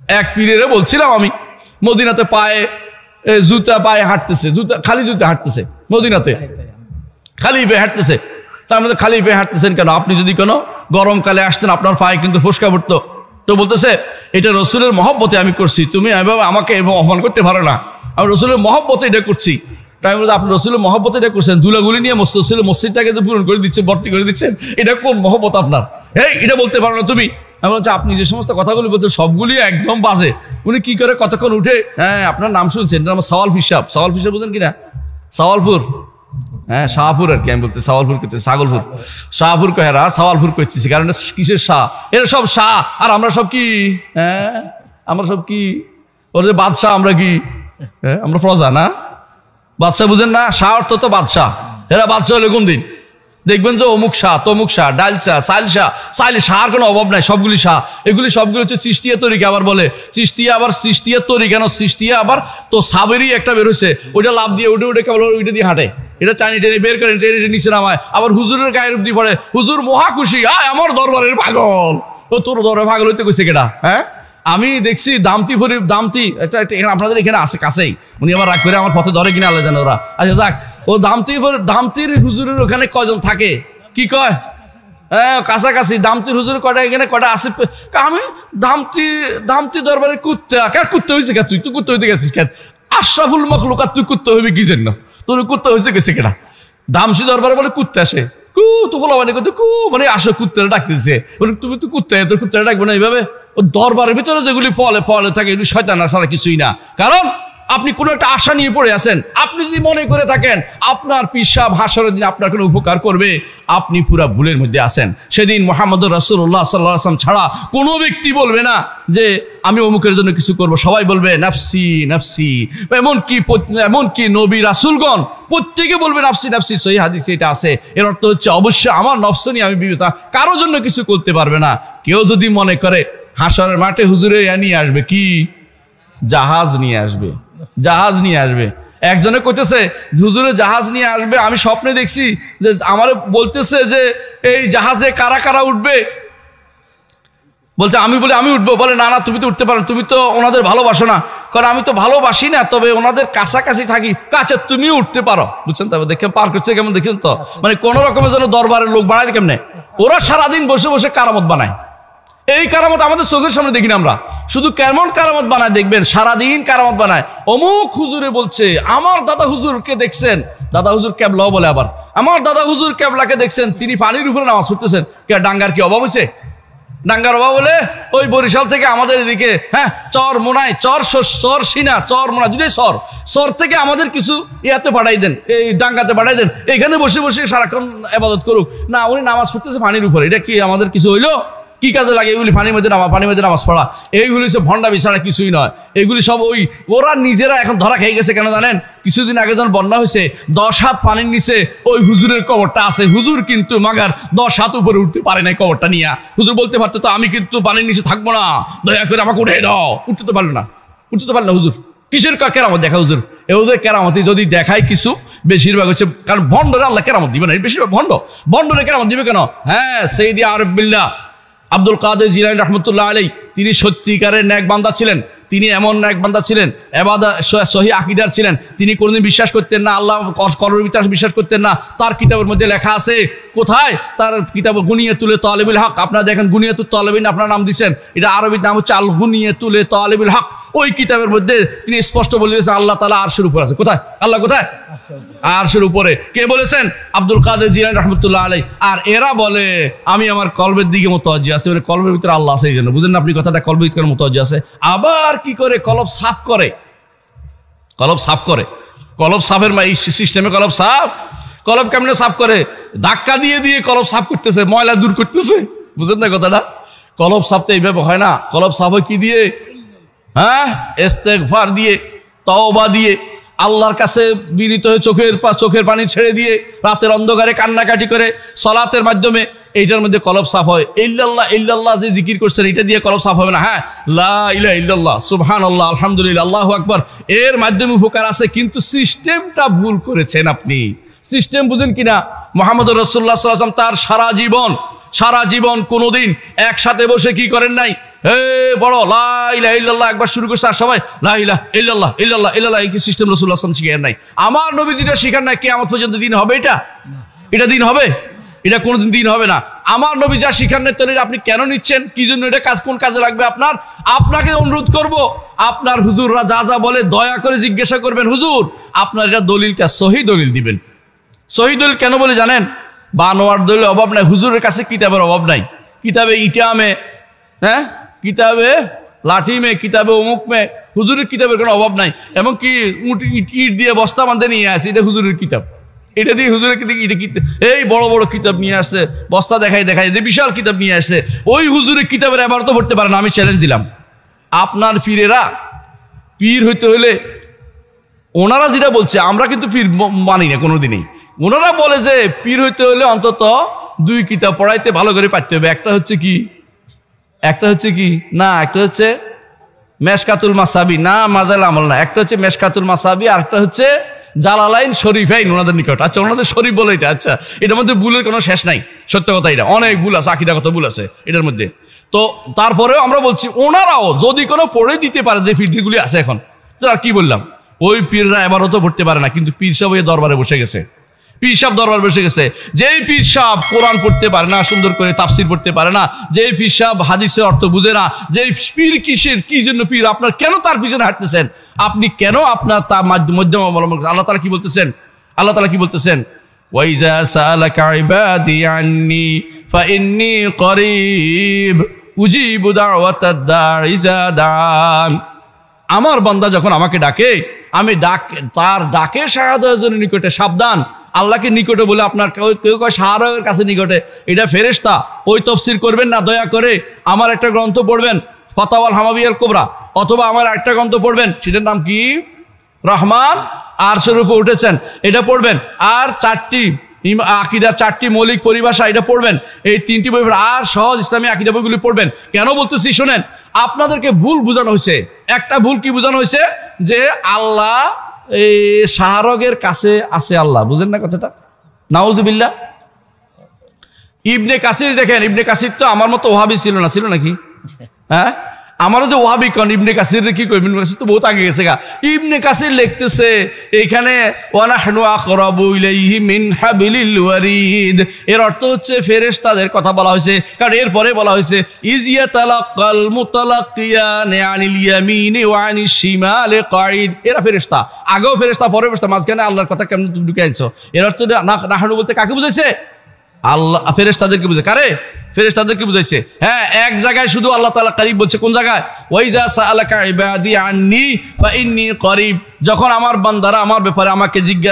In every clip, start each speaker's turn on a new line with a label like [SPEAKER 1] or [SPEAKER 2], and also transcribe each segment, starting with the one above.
[SPEAKER 1] এক পীরেরে বলছিলাম আমি, মদিনাতে পায়ে জুতা পায়ে হাঁটতেছে, জুতা খালি জুতা হাঁটতেছে, মদিনাতে খালি পায়ে হাঁটতেছে। তার মধ্যে খালি পায়ে হাঁটতেছেন কেন? আপনি যদি কোনো গরমকালে আসতেন আপনার পায়ে কিন্তু ফোসকা পড়তো। তো বলতেছে এটা রসুলের মহব্বতে আমি করছি, তুমি এভাবে আমাকে অপমান করতে পারো না, আমি রসুলের মহব্বতে এটা করছি। তাই বলতে আপনি রসুলের মহব্বতে এটা করছেন, দুলাগুলি নিয়ে রসুলের মসজিদটাকে তো পূরণ করে দিচ্ছেন, ভর্তি করে দিচ্ছেন, এটা কোন মহব্বত আপনার? এই এটা বলতে পারো না তুমি। আমি বলছি আপনি যে সমস্ত কথাগুলি বলছেন সবগুলি একদম বাজে। উনি কি করে কতক্ষণ উঠে, হ্যাঁ আপনার নাম শুনছেন, আমার সওয়ালফি সাহেব, সওয়ালফি সাহেব বুঝেন কিনা? সওয়ালপুর, হ্যাঁ শাহপুর আর কি, আমি বলতে সওয়ালপুর করতে ছাগলপুর, শাহপুর কহেরা সওয়ালপুর করতেছি, কারণ কিসের শাহ? এরা সব শাহ আর আমরা সব কি? হ্যাঁ আমরা সব কি? ওর যে বাদশাহ, আমরা কি? হ্যাঁ আমরা প্রজা না? বাদশাহ বুঝেন না? শাহ অর্থ তো বাদশাহ। এরা বাদশাহ হলে কোন দিন দেখবেন যে অমুক শাহ তমুক শাহ, ডাল শাহ, সাইল শাহ, সাইলে শাহর কোনো অভাব নাই, সবগুলি শাহ। এগুলি সবগুলি হচ্ছে চিশতিয়া তরিকা। আবার বলে চিশতিয়া, আবার চিশতিয়ার তরিকা কেন? চিশতিয়া আবার তো সাবেরই একটা বের হয়েছে, ওইটা লাভ দিয়ে উঠে উঠে কেবল ওইটা দিয়ে হাঁটে, এটা টানি টেনে বের করে টেনে নিচে নামায়। আবার হুজুরের গায়ের রূপ দিয়ে পড়ে, হুজুর মহা খুশি, আমার দরবারের পাগল। ও তোর দরবারে পাগল হইতে কইছে কেডা? হ্যাঁ আমি দেখছি দামতি ভরি, দামতি একটা আপনাদের এখানে আছে কাছেই, উনি আবার রাগ করে আমার পথে ধরে কিনা আল্লাহ জানে ওরা। আচ্ছা যাক, ও দামতির হুজুরের ওখানে কয়জন থাকে? কি কয়? হ্যাঁ কাছাকাছি দামতির হুজুর কয়টা এখানে কয়টা আছে? আমি দামতি দরবারে কুত্তা কুত্তা হয়েছে কে? তুই তো কুত্তা হইতে গেছিস কেন? আশরাফুল মখলুকাত তুই কুত্তা হইবি কি জন্য? তোর কুত্তা হয়েছে গেছে কেনা? দামসি দরবারে বলে কুত্তা আসে, কু তো বলা মানে কু মানে আসো কুত্তারা ডাকতেছে, তুমি তো কুত্তা, তোর কুত্তারা ডাকবে না এইভাবে। ও দরবারের ভিতরে যেগুলি ফলে থাকে এগুলি শয়তান ছাড়া কিছুই না। কারণ আপনি কোনো একটা আশা নিয়ে পড়ে আছেন, আপনি যদি মনে করে থাকেন আপনার পিসাব হাসরের দিন আপনার কোনো উপকার করবে, আপনি পুরা ভুলের মধ্যে আছেন। সেদিন মুহাম্মদুর রাসূলুল্লাহ সাল্লাল্লাহু আলাইহি ওয়াসাল্লাম ছাড়া কোনো ব্যক্তি বলবে না যে আমি অমুকের জন্য কিছু করব, সবাই বলবে নাফসি নাফসি। এমনকি নবী রাসূলগণ প্রত্যেকে বলবে নাফসি নাফসি। সহিহ হাদিসে এটা আছে। এর অর্থ হচ্ছে অবশ্যই আমার নফস নিয়ে আমি বিবেচনা, কারো জন্য কিছু করতে পারবে না। কেউ যদি মনে করে হাসরের মাঠে হুজুরে নিয়ে আসবে কি? জাহাজ নিয়ে আসবে, জাহাজ নিয়ে আসবে। একজনে কইতেছে হুজুরে জাহাজ নিয়ে আসবে, আমি স্বপ্নে দেখছি যে আমার বলতেছে যে এই জাহাজে কারা কারা উঠবে। বলছে আমি বলি আমি উঠবো। বলে না না তুমি তো উঠতে পারো, তুমি তো ওনাদের ভালোবাসো না। কারণ আমি তো ভালোবাসি না, তবে ওনাদের কাছাকাছি থাকি। আচ্ছা তুমিও উঠতে পারো, বুঝছেন? তবে দেখে পার করছে কেমন, দেখছেন তো? মানে কোন রকমের যেন দরবারের লোক বাড়ায় কেমনে। ওরা সারাদিন বসে বসে কারামত বানায়। এই কারামত আমাদের চোখের সামনে দেখি না আমরা, শুধু কেমন কারামত বানায় দেখবেন, সারাদিন কারামত বানায়। অমুক হুজুরে বলছে আমার দাদা হুজুরকে দেখছেন, দাদা হুজুর ক্যাবলাও বলে, আবার আমার দাদা হুজুর ক্যাবলাকে দেখছেন, তিনি পানির উপরে নামাজ পড়তেছেন। কে ডাঙ্গার কি অভাব হয়েছে? ডাঙ্গার অভাব হলে ওই বরিশাল থেকে আমাদের এদিকে, হ্যাঁ চর মোনায়, চর সিনা, চর মোনা দুটোই চর থেকে আমাদের কিছু ইয়াতে পাঠাই দেন, এই ডাঙ্গাতে পাঠাই দেন, এখানে বসে বসে সারাক্ষণ ইবাদত করুক না। উনি নামাজ পড়তেছে পানির উপরে, এটা কি আমাদের কিছু হইলো? কি কাজে লাগে এগুলি? পানির মধ্যে নামাজ পড়া, এইগুলি সব ভণ্ডামি ছাড়া কিছুই নয়। এগুলি সব ওরা নিজেরা এখন ধরা খেয়ে গেছে। কেন জানেন? কিছুদিন আগে যখন বন্যা হয়েছে 10 হাত পানির নিচে ওই হুজুরের কবরটা আছে। হুজুর কিন্তু মাগার 10 হাত উপরে উঠতে পারে নাই কবরটা নিয়ে। হুজুর বলতে পারতো তো আমি কিন্তু পানির নিচে থাকবো না, দয়া করে আমাকে উঠে দাও। উঠতে তো পারলো না হুজুর। কিসের কেরামত দেখা হুজুর? এদের কেরামতি যদি দেখায় কিছু, বেশিরভাগ হচ্ছে, কারণ ভণ্ডরে আল্লাহ কেরামত দিবে না, বেশিরভাগ ভণ্ডরে কেরামত দিবে কেন? হ্যাঁ সৈয়দ আরিফ বিল্লাহ আব্দুল কাদের জিলানী রাহমাতুল্লাহ আলাইহি, তিনি সত্যিকারের নেক বান্দা ছিলেন। তিনি এমন নেক বান্দা ছিলেন, ইবাদত সহিহ আকীদার ছিলেন। তিনি কোনোদিন বিশ্বাস করতেন না, আল্লাহ কবরের ভিতরে বিশ্বাস করতেন না। তার কিতাবের মধ্যে লেখা আছে, কোথায়? তার কিতাব গুনিয়াতুল তালিবুল হক। আপনারা দেখেন গুনিয়াতুল তালিবিন আপনার নাম দিচ্ছেন, এটা আরবির নাম হচ্ছে আল গুনিয়াতুল তালিবুল হক। ওই কিতাবের মধ্যে তিনি স্পষ্ট বলে দিয়েছেন আল্লাহ তাআলা আরশের উপর আছে। কোথায় আল্লাহ? কোথায়? আরশের উপরে। কে বলেছেন? আব্দুল কাদের জিলানী রাহমাতুল্লাহ আলাইহি। আর এরা বলে আমি আমার কলবের দিকে মুতাওয়াজ্জি আছে, মানে কলবের ভিতরে আল্লাহ আছে। এই জন্য বুঝেন না আপনি কথাটা, কলবের ভিতরে মুতাওয়াজ্জি আছে। আবার কি করে কলব সাফ করে? কলব সাফের এই সিস্টেমে কলব কেমনে সাফ করে? ধাক্কা দিয়ে দিয়ে কলব সাফ করতেছে, ময়লা দূর করতেছে। বুঝেন না কথাটা? কলব সাফ তো এইভাবে হয় না। কলব সাফ হয় কি দিয়ে? হ্যাঁ ইস্তেগফার দিয়ে, তওবা দিয়ে, আল্লাহর কাছে বিনীত হয়ে চোখের পানি ছেড়ে দিয়ে, রাতের অন্ধকারে কান্নাকাটি করে, সলাতের মাধ্যমে, এইটার মধ্যে কলব সাফ হয়। ইল্লাল্লাহ যে জিকির করছেন এটা দিয়ে কলব সাফ হবে না। হ্যাঁ লা ইলাহা ইল্লাল্লাহ, সুবহানাল্লাহ, আলহামদুলিল্লাহ, আল্লাহু আকবার, এর মাধ্যমে উপকার আছে। কিন্তু সিস্টেমটা ভুল করেছেন আপনি। সিস্টেম বুঝেন কিনা? মুহাম্মদুর রাসূলুল্লাহ সাল্লাল্লাহু আলাইহি ওয়াসাল্লাম তার সারা জীবন কোনোদিন একসাথে বসে কি করেন নাই? হে বড় লা ইলাহা ইল্লাল্লাহ একবার শুরু করছে আর সবাই লা ইলাহা ইল্লাল্লাহ ইল্লাল্লাহ ইল্লাল্লাহ এই সিস্টেম রাসূলুল্লাহ সাল্লাল্লাহু আলাইহি ওয়াসাল্লাম শিখায় নাই। আমার নবী যেটা শিখান নাই কিয়ামত পর্যন্ত দিন হবে এটা দিন হবে? এটা কোনোদিন দিন হবে না। আমার নবী যা শিখান নাই তাহলে আপনি কেন নিচ্ছেন? কি জন্য? এটা কোন কাজে লাগবে আপনার? আপনাকে অনুরোধ করব, আপনার হুজুররা যা যা বলে দয়া করে জিজ্ঞাসা করবেন, হুজুর আপনার এটা দলিলটা সহি দলিল দিবেন। সহি দলিল কেন বলে জানেন? বানোয়ার দলিলের অভাব নাই, হুজুরের কাছে কিতাবের অভাব নাই। কিতাবে ইটামে, হ্যাঁ, কিতাবে লাঠি মে, কিতাবে অমুক মে, হুজুরের কিতাবের কোনো অভাব নাই। এবং কি ইট দিয়ে বস্তা বাঁধে নিয়ে আসে, এটা হুজুরের কিতাব। এটা দিয়ে হুজুরের এই বড় বড় কিতাব নিয়ে আসছে, বস্তা দেখাই যে বিশাল কিতাব নিয়ে আসছে, ওই হুজুরের কিতাবের এবার তো পড়তে পারে না। আমি চ্যালেঞ্জ দিলাম, আপনার পীরেরা পীর হইতে হলে ওনারা যেটা বলছে আমরা কিন্তু পীর মানি না কোনোদিনই। ওনারা বলে যে পীর হইতে হলে অন্তত 2 কিতাব পড়াইতে ভালো করে পারতে হবে। একটা হচ্ছে কি না, একটা হচ্ছে মেশকাতুল মাসাবি, না মাজাল আমল না, একটা হচ্ছে মেশকাতুল মাসাবি, আর একটা হচ্ছে জালালাইন শরীফাইন ওনাদের নিকট। আচ্ছা, ওনাদের শরীফ বলে এটা। আচ্ছা, এটার মধ্যে ভুলের কোনো শেষ নাই, সত্য কথা, এটা অনেক ভুল আছে, আকীদাগত ভুল আছে এটার মধ্যে। তো তারপরেও আমরা বলছি ওনারাও যদি কোনো পড়ে দিতে পারে যে পীরগুলি আছে এখন, তো আর কি বললাম, ওই পীররা এবারও তো পড়তে পারে না, কিন্তু পীর সাহেব ওই দরবারে বসে গেছে। পীর সাহেব দরবার বসে গেছে। যেই পীর সাহেব কোরআন পড়তে পারে না, সুন্দর করে তাফসির পড়তে পারে না, যেই পীর সাহেব হাদিসের অর্থ বুঝে না, যেই পীর কি জন্য পীর, আপনার কেন তার পিছনে হাঁটতেছেন? আপনি কেন আপনার তার মধ্যম অবলম্বন? আল্লাহ তাআলা কি বলতেছেন? ওয়াইজা সাআলাকা ইবাদি আন্নী ফাইন্নী করিব উজিবু দাওয়াতাদ দাঈ ইযা দাআন। আমার বান্দা যখন আমাকে ডাকে, আমি তার ডাকে সাড়া দেওয়ার জন্য নিকটে। সাবধান, আল্লাহকে নিকটে বলে আপনার কেউ শাহরের কাছে নিকটে, এটা ফেরেশতা। ওই তফসির করবেন না, দয়া করে আমার একটা গ্রন্থ পড়বেন, ফাতাওয়াল হামাবিয়াল কুবরা, অথবা আমার একটা গ্রন্থ পড়বেন, সেটার নাম কি, রহমান আরশের উপর উঠেছেন, এটা পড়বেন। আর 4টি আকীদার 4টি মৌলিক পরিভাষা, এটা পড়বেন। এই 3টি বই আর সহজ ইসলামী আকীদা বইগুলি পড়বেন। কেন বলতেছি শোনেন, আপনাদেরকে ভুল বোঝানো হয়েছে। একটা ভুল কি বোঝানো হয়েছে? যে আল্লাহ এই শাহরগের কাছে আছে আল্লাহ, বুঝেন না কথাটা? নাউজুবিল্লাহ। ইবনে কাসির দেখেন, ইবনে কাসির তো আমার মতো ওহাবি ছিল নাকি? হ্যাঁ, আমারও যে ওহাবি কন, ইবনে কাসির কি কই, ইবনে কাসির তো বহুত আগে গেছে গা। ইবনে কাসির লিখতেছে এইখানে ওয়ানাহনু আকরাবু ইলাইহি মিন হাবিলিল ওয়ারিদ, এর অর্থ হচ্ছে ফেরেশতাদের কথা বলা হয়েছে। কারণ এরপরে বলা হয়েছে ইজিয়াতালাক্কাল মুতালাক্কিয়ানি আনিল ইয়ামিনি ওয়া আনিশ শিমালি কাঈদ, এরা ফেরেশতা। আগেও ফেরেশতা, পরে ফেরেশতা, মাঝখানে আল্লাহর কথা কেমন ঢুকাইছো? এর অর্থ নাহনু বলতে কাকে বুঝাইছে? আল্লাহ ফেরেশতাদেরকে বুঝায়। কারে? ফেরেশতাদেরকে বুঝাইছে। হ্যাঁ, এক জায়গায় শুধু আল্লাহ তাআলা করিব বলছে। কোন জায়গায়? ওয়াইজা সাআলাকা ইবাদি আন্নী ফাইন্নী করিব। যখন আমার বান্দারা আমার ব্যাপারে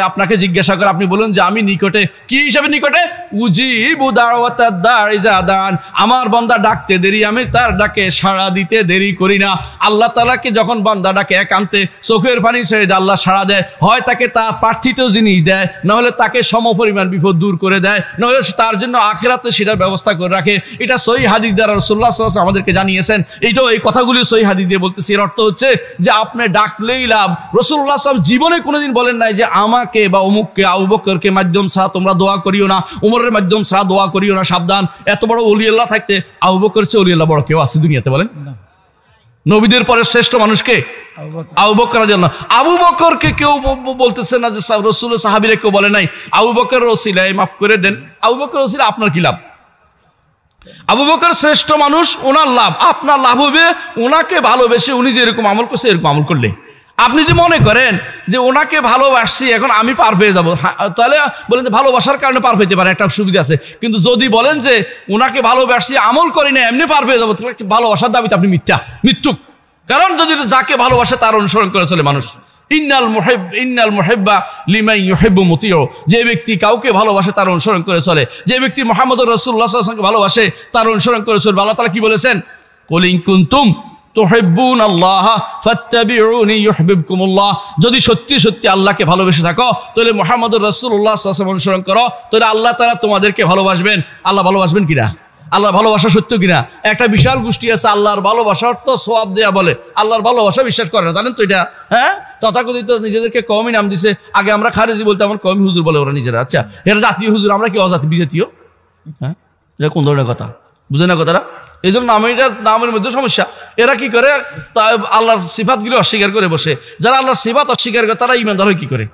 [SPEAKER 1] আপনাকে জিজ্ঞাসা করে, আপনি বলুন যে আমি নিকটে। কি হিসাবে নিকটে? উজিবু দাওয়াতাদ দাঈ ইযা দাআন। আমার বান্দা ডাকতে দেরি, আমি তার ডাকে সাড়া দিতে দেরি করি না। আল্লাহ তাআলাকে যখন বান্দা ডাকে একান্তে, চোখের পানি ছেড়ে দিয়ে আল্লাহ সাড়া দেয়। হয় তাকে তার প্রার্থিত জিনিস দেয়, না হলে তাকে সমপরিমাণ বিপদ দূর করে দেয়, না হলে তার জন্য আখিরাতে সেটার ব্যবস্থা করে রাখে। এটা সহিহ হাদিস দ্বারা রাসূলুল্লাহ সাল্লাল্লাহু আলাইহি ওয়াসাল্লাম আমাদেরকে জানিয়েছেন। এইটাও এই কথাগুলি সহিহ হাদিস দিয়ে বলতেছি। এর অর্থ হচ্ছে যে আপনি ডাকলেই লাভ। রাসূলুল্লাহ সাল্লাল্লাহু আলাইহি ওয়াসাল্লাম জীবনে কোনোদিন বলেন নাই যে আমাকে বা অমুককে, আবু বকরকে মাধ্যম ছাড়া তোমরা দোয়া করিও না, উমরের মাধ্যম ছাড়া দোয়া করিও না, সাবধান। এত বড় ওলি আল্লাহ থাকতে আবু বকরের চেয়ে ওলি আল্লাহ বড় কেউ আছে দুনিয়াতে? বলেন। নবীদের পরে শ্রেষ্ঠ মানুষকে আবু বকর রাদিয়াল্লাহু আনহু। আবু বকরকে কেউ বলতেছে না যে রাসূলের সাহাবীরা কেউ বলে নাই আবু বকরের ওসিলায় মাফ করে দেন। আবু বকরের ওসিলা আপনার কি লাভ? আবু বকর শ্রেষ্ঠ মানুষ, ওনার লাভ। আপনার লাভ হবে ওনাকে ভালোবেসে উনি যে এরকম আমল করছে এরকম আমল করলে। আপনি যদি মনে করেন যে ওনাকে ভালোবাসছি এখন আমি পার পেয়ে যাবো, তাহলে বলেন যে ভালোবাসার কারণে পার পেতে পারে, একটা সুবিধা আছে। কিন্তু যদি বলেন যে ওনাকে ভালোবাসছি আমল করি না এমনি পার পেয়ে যাবো, তাহলে ভালোবাসার দাবিতে আপনি মিথ্যুক। কারণ যদি যাকে ভালোবাসে তার অনুসরণ করে চলে মানুষ। ইন্নাল মুহিব্বা লিমান ইউহিব্বু মুতিউ। যে ব্যক্তি কাউকে ভালোবাসে তার অনুসরণ করে চলে, যে ব্যক্তি মুহাম্মদুর রাসূলুল্লাহ সাল্লাল্লাহু আলাইহি ওয়াসাল্লামকে ভালোবাসে তার অনুসরণ করে চলবে। আল্লাহ তাআলা কি বলেছেন? কুল ইন কুনতুম তুহিব্বুনাল্লাহ ফাত্তাবিউনি ইউহিব্বুকুমুল্লাহ। যদি সত্যি সত্যি আল্লাহকে ভালোবেসে থাকো তাহলে মুহাম্মদুর রাসূলুল্লাহ সাল্লাল্লাহু আলাইহি ওয়াসাল্লাম অনুসরণ করো, তাহলে আল্লাহ তাআলা তোমাদেরকে ভালোবাসবেন। আল্লাহ ভালোবাসবেন কিনা? আল্লাহ ভালোবাসা সত্য কিনা? একটা বিশাল গোষ্ঠী আছে আল্লাহর ভালোবাসার তো সওয়াব দেয়া বলে, আল্লাহর ভালোবাসা বিশ্বাস করে না, জানেন তো এটা? হ্যাঁ, তথাকথিত নিজেদেরকে কওমি নাম দিছে। আগে আমরা খারেজি বলতে আমার কওমি হুজুর বলে ওরা নিজেরা। আচ্ছা, এরা জাতীয় হুজুর, আমরা কি অজাতি বিজাতীয়? হ্যাঁ, এটা কোন ধরনের কথা? বুঝে না কথাটা? এই জন্য নামের মধ্যে সমস্যা। এরা কি করে, আল্লাহর সিফাতগুলো অস্বীকার করে বসে। যারা আল্লাহর সিফাত অস্বীকার করে তারা ইমানদার হয় কি করে?